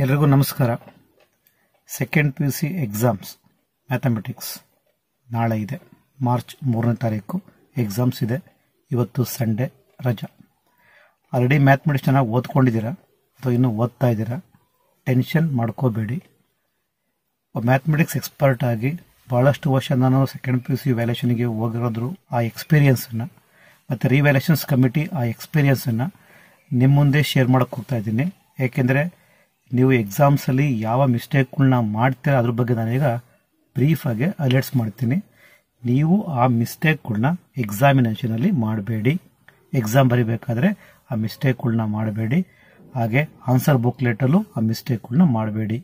ಎಲ್ರಿಗೂ ನಮಸ್ಕಾರ. Second PUC exams mathematics ನಾಳೆ ಇದೆ. ಮಾರ್ಚ್ 3ನೇ ತಾರೀಕು ಎಕ್ಸಾಮ್ಸ್ ಇದೆ. ಇವತ್ತು ಸಂಡೇ ರಜಾ. ಆಲ್ರೆಡಿ ಮ್ಯಾಥಮೆಟಿಕ್ಸ್ ಚೆನ್ನಾಗಿ ಓದ್ಕೊಂಡಿದ್ದೀರಾ ಅಥವಾ ಇನ್ನೂ ಓದ್ತಾ ಇದ್ದೀರಾ, ಟೆನ್ಷನ್ ಮಾಡ್ಕೋಬೇಡಿ. ಮ್ಯಾಥಮೆಟಿಕ್ಸ್ ಎಕ್ಸ್ಪರ್ಟ್ ಆಗಿ ಭಾಳಷ್ಟು ವರ್ಷ ನಾನು ಸೆಕೆಂಡ್ PUC ವ್ಯಾಲ್ಯೂಷನ್ಗೆ ಹೋಗಿರೋದ್ರು ಆ ಎಕ್ಸ್ಪೀರಿಯನ್ಸನ್ನು ಮತ್ತು ರಿವ್ಯಾಲ್ಯೂಷನ್ಸ್ ಕಮಿಟಿ ಆ ಎಕ್ಸ್ಪೀರಿಯನ್ಸನ್ನು ನಿಮ್ಮ ಮುಂದೆ ಶೇರ್ ಮಾಡೋಕ್ಕೆ ಹೋಗ್ತಾ ಇದ್ದೀನಿ. ಏಕೆಂದರೆ ನೀವು ಎಕ್ಸಾಮ್ಸಲ್ಲಿ ಯಾವ ಮಿಸ್ಟೇಕ್ಗಳನ್ನ ಮಾಡ್ತೀರಾ ಅದ್ರ ಬಗ್ಗೆ ನಾನೀಗ ಬ್ರೀಫಾಗಿ ಅಲರ್ಟ್ಸ್ ಮಾಡ್ತೀನಿ. ನೀವು ಆ ಮಿಸ್ಟೇಕ್ಗಳನ್ನ ಎಕ್ಸಾಮಿನೇಷನಲ್ಲಿ ಮಾಡಬೇಡಿ. ಎಕ್ಸಾಮ್ ಬರೀಬೇಕಾದ್ರೆ ಆ ಮಿಸ್ಟೇಕ್ಗಳನ್ನ ಮಾಡಬೇಡಿ. ಹಾಗೆ ಆನ್ಸರ್ ಬುಕ್ಲೆಟಲ್ಲೂ ಆ ಮಿಸ್ಟೇಕ್ಗಳನ್ನ ಮಾಡಬೇಡಿ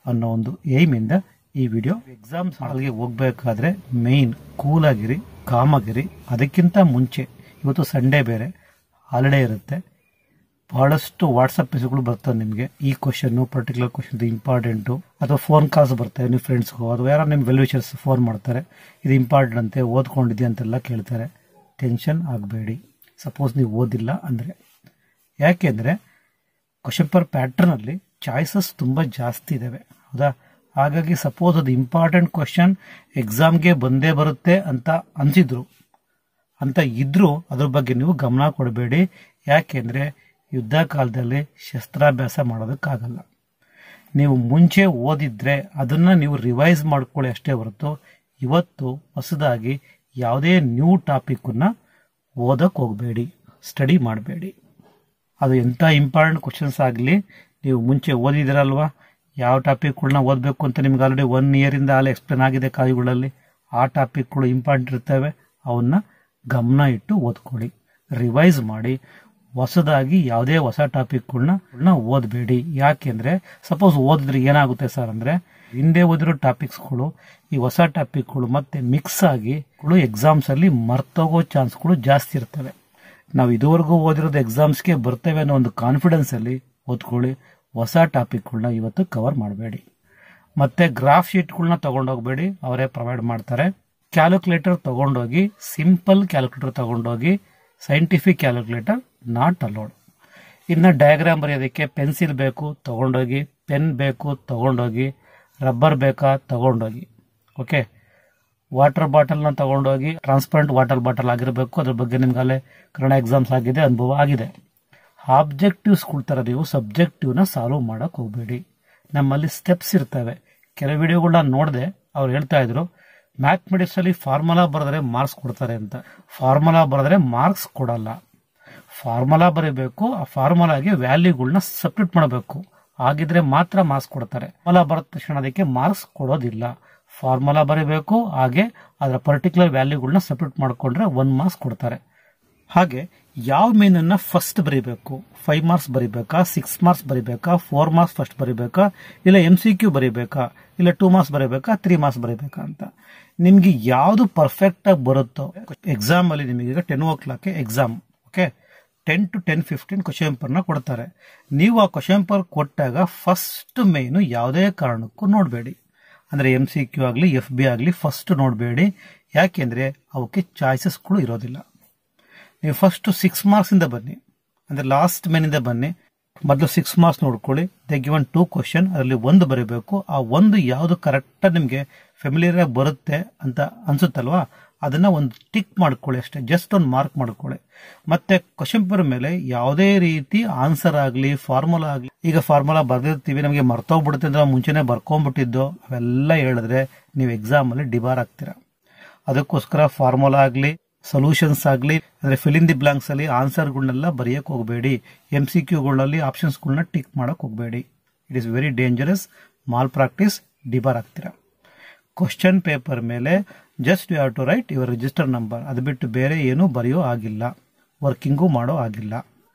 ಅನ್ನೋ ಒಂದು ಏಮಿಂದ ಈ ವಿಡಿಯೋ. ಎಕ್ಸಾಮ್ಸ್ ಹಾಲ್ಗೆ ಹೋಗಬೇಕಾದ್ರೆ ಮೇಯ್ನ್ ಕೂಲಾಗಿರಿ, ಕಾಮಾಗಿರಿ. ಅದಕ್ಕಿಂತ ಮುಂಚೆ ಇವತ್ತು ಸಂಡೇ ಬೇರೆ ಹಾಲಿಡೇ ಇರುತ್ತೆ. ಬಹಳಷ್ಟು ವಾಟ್ಸಪ್ ಮೆಸೇಜ್ಗಳು ಬರ್ತವೆ ನಿಮಗೆ. ಈ ಕ್ವಶನ್ನು ಪರ್ಟಿಕ್ಯುಲರ್ ಕ್ವಶನ್ ಇಂಪಾರ್ಟೆಂಟು, ಅಥವಾ ಫೋನ್ ಕಾಲ್ಸ್ ಬರ್ತವೆ ನಿಮ್ಮ ಫ್ರೆಂಡ್ಸ್ಗೂ, ಅಥವಾ ಯಾರೋ ನಿಮ್ಮ ವೆಲ್ ವಿಷರ್ಸ್ ಫೋನ್ ಮಾಡ್ತಾರೆ, ಇದು ಇಂಪಾರ್ಟೆಂಟ್ ಅಂತೆ, ಓದ್ಕೊಂಡಿದ್ದೆ ಅಂತೆಲ್ಲ ಕೇಳ್ತಾರೆ. ಟೆನ್ಷನ್ ಆಗಬೇಡಿ ಸಪೋಸ್ ನೀವು ಓದಿಲ್ಲ ಅಂದರೆ. ಯಾಕೆಂದರೆ ಕ್ವಶನ್ ಪೇಪರ್ ಪ್ಯಾಟ್ರನಲ್ಲಿ ಚಾಯ್ಸಸ್ ತುಂಬ ಜಾಸ್ತಿ ಇದ್ದಾವೆ, ಹೌದಾ? ಹಾಗಾಗಿ ಸಪೋಸ್ ಅದು ಇಂಪಾರ್ಟೆಂಟ್ ಕ್ವಶನ್ ಎಕ್ಸಾಮ್ಗೆ ಬಂದೇ ಬರುತ್ತೆ ಅಂತ ಅನಿಸಿದ್ರು ಅಂತ ಇದ್ರೂ ಅದ್ರ ಬಗ್ಗೆ ನೀವು ಗಮನ ಕೊಡಬೇಡಿ. ಯಾಕೆಂದರೆ ಯುದ್ಧ ಕಾಲದಲ್ಲಿ ಶಸ್ತ್ರಾಭ್ಯಾಸ ಮಾಡೋದಕ್ಕಾಗಲ್ಲ. ನೀವು ಮುಂಚೆ ಓದಿದ್ರೆ ಅದನ್ನು ನೀವು ರಿವೈಸ್ ಮಾಡ್ಕೊಳ್ಳಿ ಅಷ್ಟೇ ಹೊರತು ಇವತ್ತು ಹೊಸದಾಗಿ ಯಾವುದೇ ನ್ಯೂ ಟಾಪಿಕ್ಕನ್ನು ಓದಕ್ಕೆ ಹೋಗಬೇಡಿ, ಸ್ಟಡಿ ಮಾಡಬೇಡಿ. ಅದು ಎಂಥ ಇಂಪಾರ್ಟೆಂಟ್ ಕ್ವಶನ್ಸ್ ಆಗಲಿ, ನೀವು ಮುಂಚೆ ಓದಿದಿರಲ್ವಾ ಯಾವ ಟಾಪಿಕ್ಗಳನ್ನ ಓದಬೇಕು ಅಂತ ನಿಮ್ಗೆ ಆಲ್ರೆಡಿ 1 ಇಯರಿಂದ ಅಲ್ಲಿ ಎಕ್ಸ್ಪ್ಲೇನ್ ಆಗಿದೆ ಕಾಯಿಗಳಲ್ಲಿ. ಆ ಟಾಪಿಕ್ಗಳು ಇಂಪಾರ್ಟೆಂಟ್ ಇರ್ತವೆ, ಅವನ್ನ ಗಮನ ಇಟ್ಟು ಓದ್ಕೊಳ್ಳಿ, ರಿವೈಸ್ ಮಾಡಿ. ಹೊಸದಾಗಿ ಯಾವುದೇ ಹೊಸ ಟಾಪಿಕ್ಗಳನ್ನ ಓದಬೇಡಿ. ಯಾಕೆಂದ್ರೆ ಸಪೋಸ್ ಓದಿದ್ರೆ ಏನಾಗುತ್ತೆ ಸರ್ ಅಂದ್ರೆ, ಹಿಂದೆ ಓದಿರೋ ಟಾಪಿಕ್ಸ್ಗಳು ಈ ಹೊಸ ಟಾಪಿಕ್ಗಳು ಮತ್ತೆ ಮಿಕ್ಸ್ ಆಗಿ ಎಕ್ಸಾಮ್ಸ್ ಅಲ್ಲಿ ಮರ್ತೋಗೋ ಚಾನ್ಸ್ಗಳು ಜಾಸ್ತಿ ಇರ್ತವೆ. ನಾವು ಇದುವರೆಗೂ ಓದಿರೋದು ಎಕ್ಸಾಮ್ಸ್ಗೆ ಬರ್ತೇವೆ ಅನ್ನೋ ಒಂದು ಕಾನ್ಫಿಡೆನ್ಸ್ ಅಲ್ಲಿ ಓದ್ಕೊಳ್ಳಿ. ಹೊಸ ಟಾಪಿಕ್ಗಳನ್ನ ಇವತ್ತು ಕವರ್ ಮಾಡಬೇಡಿ. ಮತ್ತೆ ಗ್ರಾಫ್ ಶೀಟ್ಗಳನ್ನ ತಗೊಂಡೋಗ್ಬೇಡಿ, ಅವರೇ ಪ್ರೊವೈಡ್ ಮಾಡ್ತಾರೆ. ಕ್ಯಾಲ್ಕುಲೇಟರ್ ತಗೊಂಡೋಗಿ, ಸಿಂಪಲ್ ಕ್ಯಾಲ್ಕುಲೇಟರ್ ತಗೊಂಡೋಗಿ, ಸೈಂಟಿಫಿಕ್ ಕ್ಯಾಲ್ಕುಲೇಟರ್ ನಾಟ್ ಅಲೋಡ್. ಇನ್ನು ಡಯಾಗ್ರಾಮ್ ಬರೆಯೋದಕ್ಕೆ ಪೆನ್ಸಿಲ್ ಬೇಕು ತಗೊಂಡೋಗಿ, ಪೆನ್ ಬೇಕು ತಗೊಂಡೋಗಿ, ರಬ್ಬರ್ ಬೇಕಾ ತಗೊಂಡೋಗಿ. ಓಕೆ, ವಾಟರ್ ಬಾಟಲ್ನ ತಗೊಂಡೋಗಿ, ಟ್ರಾನ್ಸ್ಪರೆಂಟ್ ವಾಟರ್ ಬಾಟಲ್ ಆಗಿರಬೇಕು. ಅದ್ರ ಬಗ್ಗೆ ನಿಮ್ಗೆ ಅಲ್ಲೇ ಕನ್ನಡ ಎಕ್ಸಾಮ್ಸ್ ಆಗಿದೆ, ಅನುಭವ ಆಗಿದೆ. ಆಬ್ಜೆಕ್ಟಿವ್ಸ್ ಕೊಡ್ತಾರೆ, ನೀವು ಸಬ್ಜೆಕ್ಟಿವ್ನ ಸಾಲ್ವ್ ಮಾಡಕ್ ಹೋಗ್ಬೇಡಿ. ನಮ್ಮಲ್ಲಿ ಸ್ಟೆಪ್ಸ್ ಇರ್ತವೆ. ಕೆಲವು ವಿಡಿಯೋಗಳನ್ನ ನೋಡಿದೆ, ಅವ್ರು ಹೇಳ್ತಾ ಇದ್ರು ಮ್ಯಾಥಮೆಟಿಕ್ಸ್ ಅಲ್ಲಿ ಫಾರ್ಮುಲಾ ಬರೆದ್ರೆ ಮಾರ್ಕ್ಸ್ ಕೊಡ್ತಾರೆ ಅಂತ. ಫಾರ್ಮುಲಾ ಬರೆದ್ರೆ ಮಾರ್ಕ್ಸ್ ಕೊಡಲ್ಲ. ಫಾರ್ಮುಲಾ ಬರೀಬೇಕು, ಆ ಫಾರ್ಮುಲಾಗೆ ವ್ಯಾಲ್ಯೂಗಳನ್ನ ಸಬ್ಸ್ಟಿಟ್ಯೂಟ್ ಮಾಡಬೇಕು, ಆಗಿದ್ರೆ ಮಾತ್ರ ಮಾರ್ಕ್ಸ್ ಕೊಡ್ತಾರೆ. ಫಾರ್ಮುಲಾ ಬರೆದ ತಕ್ಷಣ ಅದಕ್ಕೆ ಮಾರ್ಕ್ಸ್ ಕೊಡೋದಿಲ್ಲ. ಫಾರ್ಮುಲಾ ಬರೀಬೇಕು, ಹಾಗೆ ಅದರ ಪರ್ಟಿಕ್ಯುಲರ್ ವ್ಯಾಲ್ಯೂಗಳನ್ನ ಸಬ್ಸ್ಟಿಟ್ಯೂಟ್ ಮಾಡ್ಕೊಂಡ್ರೆ 1 ಮಾರ್ಕ್ಸ್ ಕೊಡ್ತಾರೆ. ಹಾಗೆ ಯಾವ ಮೇನನ್ನ ಫಸ್ಟ್ ಬರೀಬೇಕು, 5 ಮಾರ್ಕ್ಸ್ ಬರೀಬೇಕಾ, 6 ಮಾರ್ಕ್ಸ್ ಬರೀಬೇಕಾ, 4 ಮಾರ್ಕ್ಸ್ ಫಸ್ಟ್ ಬರೀಬೇಕಾ, ಇಲ್ಲ MCQ ಬರೀಬೇಕಾ, ಇಲ್ಲ 2 ಮಾರ್ಕ್ಸ್ ಬರೀಬೇಕಾ, 3 ಮಾರ್ಕ್ಸ್ ಬರೀಬೇಕಾ ಅಂತ ನಿಮ್ಗೆ ಯಾವ್ದು ಪರ್ಫೆಕ್ಟ್ ಆಗಿ ಬರುತ್ತೋ. ಎಕ್ಸಾಮ್ ಅಲ್ಲಿ ನಿಮಗೆ 10 o'clock exam. Okay, 10 to 10:15 question ಪೇಪರ್ನ ಕೊಡ್ತಾರೆ. ನೀವು ಆ ಕ್ವಶನ್ ಪೇಪರ್ ಕೊಟ್ಟಾಗ ಫಸ್ಟ್ ಮೇನು ಯಾವುದೇ ಕಾರಣಕ್ಕೂ ನೋಡಬೇಡಿ. ಅಂದ್ರೆ MCQ ಆಗಲಿ FB ಆಗಲಿ ಫಸ್ಟ್ ನೋಡಬೇಡಿ. ಯಾಕೆಂದ್ರೆ ಅವಕ್ಕೆ ಚಾಯ್ಸಸ್ಗಳು ಇರೋದಿಲ್ಲ. ನೀವು ಫಸ್ಟ್ 6 ಮಾರ್ಕ್ಸ್ ಇಂದ ಬನ್ನಿ, ಅಂದ್ರೆ ಲಾಸ್ಟ್ ಮೇನಿಂದ ಬನ್ನಿ. ಮೊದಲು 6 ಮಾರ್ಕ್ಸ್ ನೋಡ್ಕೊಳ್ಳಿ. ದೇ ಗಿವನ್ 2 ಕ್ವಶನ್, ಅದರಲ್ಲಿ 1 ಬರೀಬೇಕು. ಆ 1 ಯಾವುದು ಕರೆಕ್ಟ್ ನಿಮ್ಗೆ ಫೆಮಿಲಿಯರ್ ಆಗಿ ಬರುತ್ತೆ ಅಂತ ಅನ್ಸುತ್ತಲ್ವಾ, ಅದನ್ನ ಒಂದು ಟಿಕ್ ಮಾಡ್ಕೊಳ್ಳಿ ಅಷ್ಟೇ, ಜಸ್ಟ್ ಒಂದು ಮಾರ್ಕ್ ಮಾಡ್ಕೊಳ್ಳಿ. ಮತ್ತೆ ಕ್ವಶನ್ ಪೇಪರ್ ಮೇಲೆ ಯಾವುದೇ ರೀತಿ ಆನ್ಸರ್ ಆಗಲಿ ಫಾರ್ಮುಲಾ ಆಗಲಿ, ಈಗ ಫಾರ್ಮುಲಾ ಬರ್ದಿರ್ತೀವಿ ನಮಗೆ ಮರ್ತೋಗ್ಬಿಡುತ್ತೆ ಅಂದ್ರೆ ಮುಂಚೆನೆ ಬರ್ಕೊಂಡ್ಬಿಟ್ಟಿದ್ದು, ಅವೆಲ್ಲ ಹೇಳಿದ್ರೆ ನೀವು ಎಕ್ಸಾಮ್ ಅಲ್ಲಿ ಡಿಬಾರ್ ಆಗ್ತೀರಾ. ಅದಕ್ಕೋಸ್ಕರ ಫಾರ್ಮುಲಾ ಆಗಲಿ ಸೊಲ್ಯೂಷನ್ಸ್ ಆಗಲಿ, ಅಂದ್ರೆ ಫಿಲ್ ಇನ್ ದಿ ಬ್ಲಾಂಕ್ಸ್ ಅಲ್ಲಿ ಆನ್ಸರ್ಗಳನ್ನೆಲ್ಲ ಬರೆಯಕ್ ಹೋಗಬೇಡಿ. MCQಗಳಲ್ಲಿ ಆಪ್ಷನ್ಸ್ಗಳನ್ನ ಟಿಕ್ ಮಾಡಕ್ ಹೋಗಬೇಡಿ. It is very dangerous. Malpractice, debar ಆಗ್ತೀರಾ. ಕ್ವಶನ್ ಪೇಪರ್ ಮೇಲೆ just you have to write your register number. ಅದು ಬಿಟ್ಟು ಬೇರೆ ಏನೂ ಬರೆಯೋ ಆಗಿಲ್ಲ, ವರ್ಕಿಂಗು ಮಾಡೋ ಆಗಿಲ್ಲ.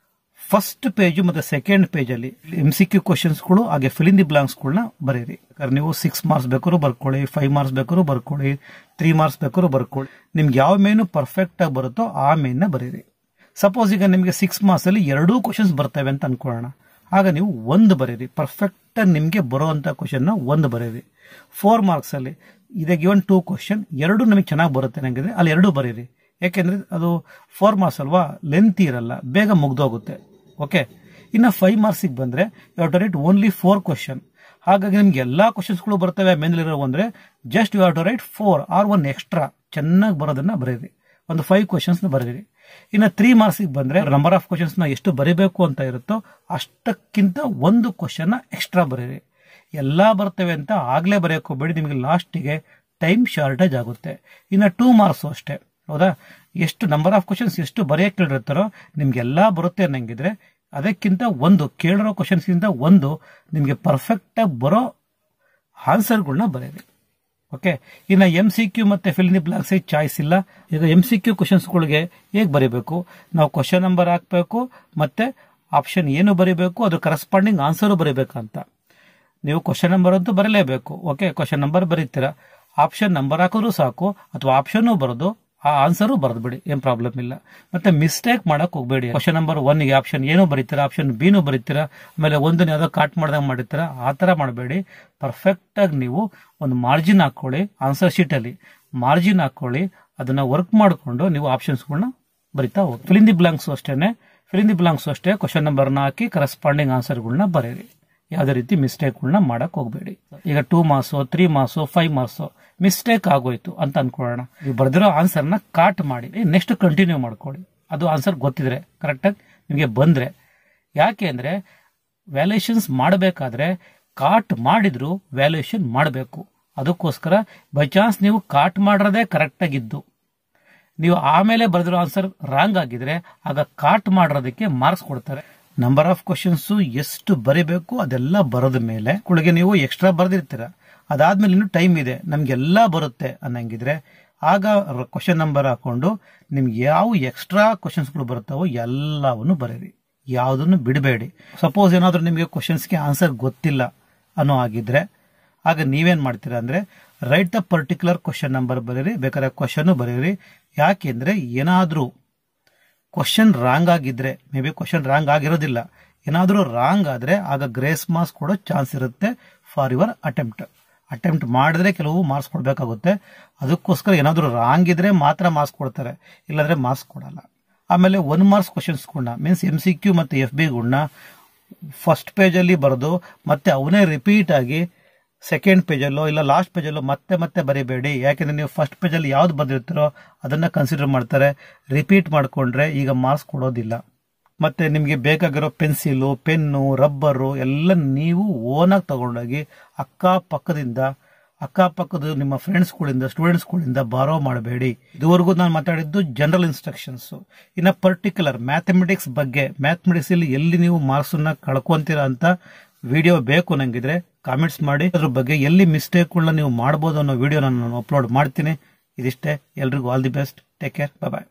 ಫಸ್ಟ್ ಪೇಜ್ ಮತ್ತೆ ಸೆಕೆಂಡ್ ಪೇಜ್ ಅಲ್ಲಿ MCQ ಕ್ವಶನ್ಸ್ಗಳು ಹಾಗೆ ಫಿಲ್ ಇನ್ ದಿ ಬ್ಲಾಂಕ್ಸ್ಗಳನ್ನ ಬರೀರಿ. ನೀವು 6 ಮಾರ್ಕ್ಸ್ ಬೇಕಾದ್ರೂ ಬರ್ಕೊಳ್ಳಿ, 5 ಮಾರ್ಕ್ಸ್ ಬೇಕಾದ್ರೂ ಬರ್ಕೊಳ್ಳಿ, 3 ಮಾರ್ಕ್ಸ್ ಬೇಕಾದ್ರೂ ಬರ್ಕೊಳ್ಳಿ. ನಿಮ್ಗೆ ಯಾವ ಮೇನು ಪರ್ಫೆಕ್ಟ್ ಆಗಿ ಬರುತ್ತೋ ಆ ಮೇನ್ನ ಬರೀರಿ. ಸಪೋಸ್ ಈಗ ನಿಮಗೆ 6 ಮಾರ್ಕ್ಸ್ ಅಲ್ಲಿ 2 ಕ್ವಶನ್ಸ್ ಬರ್ತವೆ ಅಂತ ಅನ್ಕೊಳ್ಳೋಣ, ಆಗ ನೀವು 1 ಬರೀರಿ. ಪರ್ಫೆಕ್ಟ್ ನಿಮ್ಗೆ ಬರುವಂತ ಕ್ವಶನ್ 1 ಬರೀರಿ. 4 ಮಾರ್ಕ್ಸ್ ಅಲ್ಲಿ ಇದೆ ಗಿವನ್ 2 ಕ್ವಶನ್, 2 ನಮಗೆ ಚೆನ್ನಾಗಿ ಬರುತ್ತೆ ನಂಗಿದ್ರೆ ಅಲ್ಲಿ 2 ಬರೀರಿ. ಯಾಕೆಂದ್ರೆ ಅದು 4 ಮಾರ್ಕ್ಸ್ ಅಲ್ವಾ, ಲೆಂತ್ ಇರಲ್ಲ, ಬೇಗ ಮುಗ್ದೋಗುತ್ತೆ. ಓಕೆ, ಇನ್ನು 5 ಮಾರ್ಕ್ಸಿಗೆ ಬಂದ್ರೆ you have to write only 4 question. ಹಾಗಾಗಿ ನಿಮ್ಗೆ ಎಲ್ಲಾ ಕ್ವಶನ್ಸ್ಗಳು ಬರ್ತವೆ ಮೇಲಿರೋ ಅಂದ್ರೆ just you have to write 4 or 1 extra ಚೆನ್ನಾಗಿ ಬರೋದನ್ನ ಬರೀರಿ. ಒಂದು 5 ಕ್ವಶನ್ಸ್ ಬರೀರಿ. ಇನ್ನು 3 ಮಾರ್ಕ್ಸಿಗೆ ಬಂದ್ರೆ ನಂಬರ್ ಆಫ್ ಕ್ವಶನ್ಸ್ ನ ಎಷ್ಟು ಬರೀಬೇಕು ಅಂತ ಇರುತ್ತೋ ಅಷ್ಟಕ್ಕಿಂತ ಒಂದು ಕ್ವಶನ್ ಎಕ್ಸ್ಟ್ರಾ ಬರೀರಿ. ಎಲ್ಲಾ ಬರ್ತವೆ ಅಂತ ಆಗ್ಲೇ ಬರೆಯಕ್ಕೆ ಹೋಗ್ಬೇಡಿ, ನಿಮಗೆ ಲಾಸ್ಟಿಗೆ ಟೈಮ್ ಶಾರ್ಟೇಜ್ ಆಗುತ್ತೆ. ಇನ್ನು 2 ಮಾರ್ಕ್ಸ್ ಅಷ್ಟೇ, ಹೌದಾ? ಎಷ್ಟು ನಂಬರ್ ಆಫ್ ಕ್ವಶನ್ಸ್ ಎಷ್ಟು ಬರೆಯಕ್ಕೆ ಹೇಳಿರ್ತಾರೋ ನಿಮ್ಗೆಲ್ಲಾ ಬರುತ್ತೆ ಅನ್ನಂಗಿದ್ರೆ ಅದಕ್ಕಿಂತ ಒಂದು ಕೇಳಿರೋ ಕ್ವಶನ್ಸ್ ಗಿಂತ ಒಂದು ನಿಮ್ಗೆ ಪರ್ಫೆಕ್ಟ್ ಆಗಿ ಬರೋ ಆನ್ಸರ್ಗಳನ್ನ ಬರೀರಿ. ಓಕೆ. ಇನ್ನು MCQ ಮತ್ತೆ fill in the blanks choice ಇಲ್ಲ. ಈಗ MCQ ಕ್ವಶನ್ಸ್ಗಳಿಗೆ ಹೇಗೆ ಬರೀಬೇಕು, ನಾವು ಕ್ವಶನ್ ನಂಬರ್ ಹಾಕ್ಬೇಕು ಮತ್ತೆ ಆಪ್ಷನ್ ಏನು ಬರೀಬೇಕು, ಅದು ಕರೆಸ್ಪಾಂಡಿಂಗ್ ಆನ್ಸರ್ ಬರೀಬೇಕಂತ. ನೀವು ಕ್ವಶನ್ ನಂಬರ್ ಅಂತೂ ಬರಲೇಬೇಕು. ಓಕೆ, ಕ್ವಶನ್ ನಂಬರ್ ಬರೀತೀರಾ, ಆಪ್ಷನ್ ನಂಬರ್ ಹಾಕಿದ್ರು ಸಾಕು, ಅಥವಾ ಆಪ್ಷನ್ ಬರೋದು ಆ ಆನ್ಸರ್ ಬರೆದು ಬಿಡಿ, ಏನ್ ಪ್ರಾಬ್ಲಮ್ ಇಲ್ಲ. ಮತ್ತೆ ಮಿಸ್ಟೇಕ್ ಮಾಡಕ್ ಹೋಗ್ಬೇಡಿ. ಕ್ವಶನ್ ನಂಬರ್ 1 ಗೆ ಆಪ್ಷನ್ ಏನು ಬರೀತೀರಾ, ಆಪ್ಷನ್ ಬಿ ನು ಬರೀತೀರಾ, ಆಮೇಲೆ ಒಂದನ್ನ ಯಾವ್ದೋ ಕಾಟ್ ಮಾಡ್ದಂಗ್ ಮಾಡಿರ್ತೀರಾ, ಆ ತರ ಮಾಡಬೇಡಿ. ಪರ್ಫೆಕ್ಟ್ ಆಗಿ ನೀವು ಒಂದು ಮಾರ್ಜಿನ್ ಹಾಕೊಳ್ಳಿ, ಆನ್ಸರ್ ಶೀಟ್ ಅಲ್ಲಿ ಮಾರ್ಜಿನ್ ಹಾಕೊಳ್ಳಿ, ಅದನ್ನ ವರ್ಕ್ ಮಾಡಿಕೊಂಡು ನೀವು ಆಪ್ಷನ್ಸ್ಗಳನ್ನ ಬರಿತಾ ಹೋಗಿ. ಫಿಲ್ ಇನ್ ದಿ ಬ್ಲಾಂಕ್ಸ್ ಅಷ್ಟೇನೆ, ಫಿಲ್ ಇನ್ ದಿ ಬ್ಲಾಂಕ್ಸ್ ಅಷ್ಟೇ ಕ್ವಶನ್ ನಂಬರ್ನ ಹಾಕಿ ಕರೆಸ್ಪಾಂಡಿಂಗ್ ಆನ್ಸರ್ಗಳನ್ನ ಬರೀರಿ. ಯಾವುದೇ ರೀತಿ ಮಿಸ್ಟೇಕ್ಗಳನ್ನ ಮಾಡಕ್ ಹೋಗ್ಬೇಡಿ. ಈಗ 2 ಮಾರ್ಕ್ಸ್ 3 ಮಾರ್ಕ್ಸ್ 5 ಮಾರ್ಕ್ಸ್ ಮಿಸ್ಟೇಕ್ ಆಗೋಯ್ತು ಅಂತ ಅನ್ಕೊಳ್ಳೋಣ, ನೀವು ಬರ್ದಿರೋ ಆನ್ಸರ್ನ ಕಾಟ್ ಮಾಡಿ ನೆಕ್ಸ್ಟ್ ಕಂಟಿನ್ಯೂ ಮಾಡ್ಕೊಳ್ಳಿ. ಅದು ಆನ್ಸರ್ ಗೊತ್ತಿದ್ರೆ ಕರೆಕ್ಟಾಗಿ ನಿಮಗೆ ಬಂದ್ರೆ. ಯಾಕೆ ಅಂದ್ರೆ ವ್ಯಾಲ್ಯೂಯೇಷನ್ಸ್ ಮಾಡಬೇಕಾದ್ರೆ ಕಾಟ್ ಮಾಡಿದ್ರು ವ್ಯಾಲ್ಯೂಯೇಷನ್ ಮಾಡಬೇಕು. ಅದಕ್ಕೋಸ್ಕರ ಬೈ ಚಾನ್ಸ್ ನೀವು ಕಾಟ್ ಮಾಡಿರೋದೇ ಕರೆಕ್ಟ್ ಆಗಿದ್ದು ನೀವು ಆಮೇಲೆ ಬರೆದಿರೋ ಆನ್ಸರ್ ರಾಂಗ್ ಆಗಿದ್ರೆ ಆಗ ಕಾಟ್ ಮಾಡಿರೋದಕ್ಕೆ ಮಾರ್ಕ್ಸ್ ಕೊಡ್ತಾರೆ. ನಂಬರ್ ಆಫ್ ಕ್ವಶನ್ಸ್ ಎಷ್ಟು ಬರೀಬೇಕು ಅದೆಲ್ಲ ಬರೆದ ಮೇಲೆ ಕುಳಿಗೆ ನೀವು ಎಕ್ಸ್ಟ್ರಾ ಬರೆದಿರ್ತೀರ, ಅದಾದ್ಮೇಲೆ ಇನ್ನು ಟೈಮ್ ಇದೆ ನಮ್ಗೆಲ್ಲಾ ಬರುತ್ತೆ ಅನ್ನಂಗಿದ್ರೆ ಆಗ ಕ್ವಶನ್ ನಂಬರ್ ಹಾಕೊಂಡು ನಿಮ್ಗೆ ಯಾವ ಎಕ್ಸ್ಟ್ರಾ ಕ್ವಶನ್ಸ್ಗಳು ಬರುತ್ತಾವೋ ಎಲ್ಲವನ್ನು ಬರೀರಿ, ಯಾವುದನ್ನು ಬಿಡಬೇಡಿ. ಸಪೋಸ್ ಏನಾದ್ರೂ ನಿಮಗೆ ಕ್ವಶನ್ಸ್ಗೆ ಆನ್ಸರ್ ಗೊತ್ತಿಲ್ಲ ಅನ್ನೋ ಆಗಿದ್ರೆ ಆಗ ನೀವೇನ್ ಮಾಡ್ತೀರಾ ಅಂದ್ರೆ right the particular question number ಬರೀರಿ, ಬೇಕಾದ್ರೆ ಕ್ವಶನ್ ಬರೀರಿ. ಯಾಕೆಂದ್ರೆ ಏನಾದ್ರೂ ಕ್ವಶನ್ ರಾಂಗ್ ಆಗಿದ್ರೆ, ಮೇ ಬಿ ಕ್ವಶನ್ ರಾಂಗ್ ಆಗಿರೋದಿಲ್ಲ, ಏನಾದ್ರೂ ರಾಂಗ್ ಆದ್ರೆ ಆಗ ಗ್ರೇಸ್ ಮಾರ್ಕ್ಸ್ ಕೊಡೋ ಚಾನ್ಸ್ ಇರುತ್ತೆ ಫಾರ್ ಯುವರ್ ಅಟೆಂಪ್ಟ್ ಮಾಡಿದ್ರೆ ಕೆಲವು ಮಾರ್ಕ್ಸ್ ಕೊಡಬೇಕಾಗುತ್ತೆ. ಅದಕ್ಕೋಸ್ಕರ ಏನಾದ್ರೂ ರಾಂಗ್ ಇದ್ರೆ ಮಾತ್ರ ಮಾರ್ಕ್ಸ್ ಕೊಡ್ತಾರೆ, ಇಲ್ಲಾಂದ್ರೆ ಮಾರ್ಕ್ಸ್ ಕೊಡಲ್ಲ. ಆಮೇಲೆ 1 ಮಾರ್ಕ್ಸ್ ಕ್ವಶನ್ಸ್ಗಳನ್ನ ಮೀನ್ಸ್ MCQ ಮತ್ತೆ FB ಗಳನ್ನ ಫಸ್ಟ್ ಪೇಜ್ ಅಲ್ಲಿ ಬರೆದು ಮತ್ತೆ ಅವನೇ ರಿಪೀಟ್ ಆಗಿ ಸೆಕೆಂಡ್ ಪೇಜಲ್ಲೋ ಇಲ್ಲ ಲಾಸ್ಟ್ ಪೇಜಲ್ಲೋ ಮತ್ತೆ ಬರೀಬೇಡಿ. ಯಾಕೆಂದ್ರೆ ನೀವು ಫಸ್ಟ್ ಪೇಜಲ್ಲಿ ಯಾವ್ದು ಬರ್ದಿರ್ತೀರೋ ಅದನ್ನ ಕನ್ಸಿಡರ್ ಮಾಡ್ತಾರೆ. ರಿಪೀಟ್ ಮಾಡ್ಕೊಂಡ್ರೆ ಈಗ ಮಾರ್ಕ್ಸ್ ಕೊಡೋದಿಲ್ಲ. ಮತ್ತೆ ನಿಮ್ಗೆ ಬೇಕಾಗಿರೋ ಪೆನ್ಸಿಲು, ಪೆನ್ನು, ರಬ್ಬರು ಎಲ್ಲ ನೀವು ಓನಾಗಿ ತಗೊಂಡೋಗಿ ಅಕ್ಕಪಕ್ಕದ ನಿಮ್ಮ ಫ್ರೆಂಡ್ಸ್ಗಳಿಂದ ಸ್ಟೂಡೆಂಟ್ಸ್ಗಳಿಂದ ಬಾರೋ ಮಾಡಬೇಡಿ. ಇದುವರೆಗೂ ನಾನು ಮಾತಾಡಿದ್ದು ಜನರಲ್ ಇನ್ಸ್ಟ್ರಕ್ಷನ್ಸ್. ಇನ್ನ ಪರ್ಟಿಕ್ಯುಲರ್ ಮ್ಯಾಥಮೆಟಿಕ್ಸ್ ಬಗ್ಗೆ, ಮ್ಯಾಥಮೆಟಿಕ್ಸ್ ಅಲ್ಲಿ ಎಲ್ಲಿ ನೀವು ಮಾರ್ಕ್ಸ್ ಅನ್ನ ಕಳ್ಕೊಂತೀರಾ ಅಂತ ವಿಡಿಯೋ ಬೇಕು ನಂಗಿದ್ರೆ ಕಾಮೆಂಟ್ಸ್ ಮಾಡಿ. ಅದ್ರ ಬಗ್ಗೆ ಎಲ್ಲಿ ಮಿಸ್ಟೇಕ್ಗಳನ್ನ ನೀವು ಮಾಡಬಹುದು ಅನ್ನೋ ವಿಡಿಯೋ ನಾನು ಅಪ್ಲೋಡ್ ಮಾಡ್ತೀನಿ. ಇದಿಷ್ಟೇ. ಎಲ್ರಿಗೂ all the best. Take care. Bye.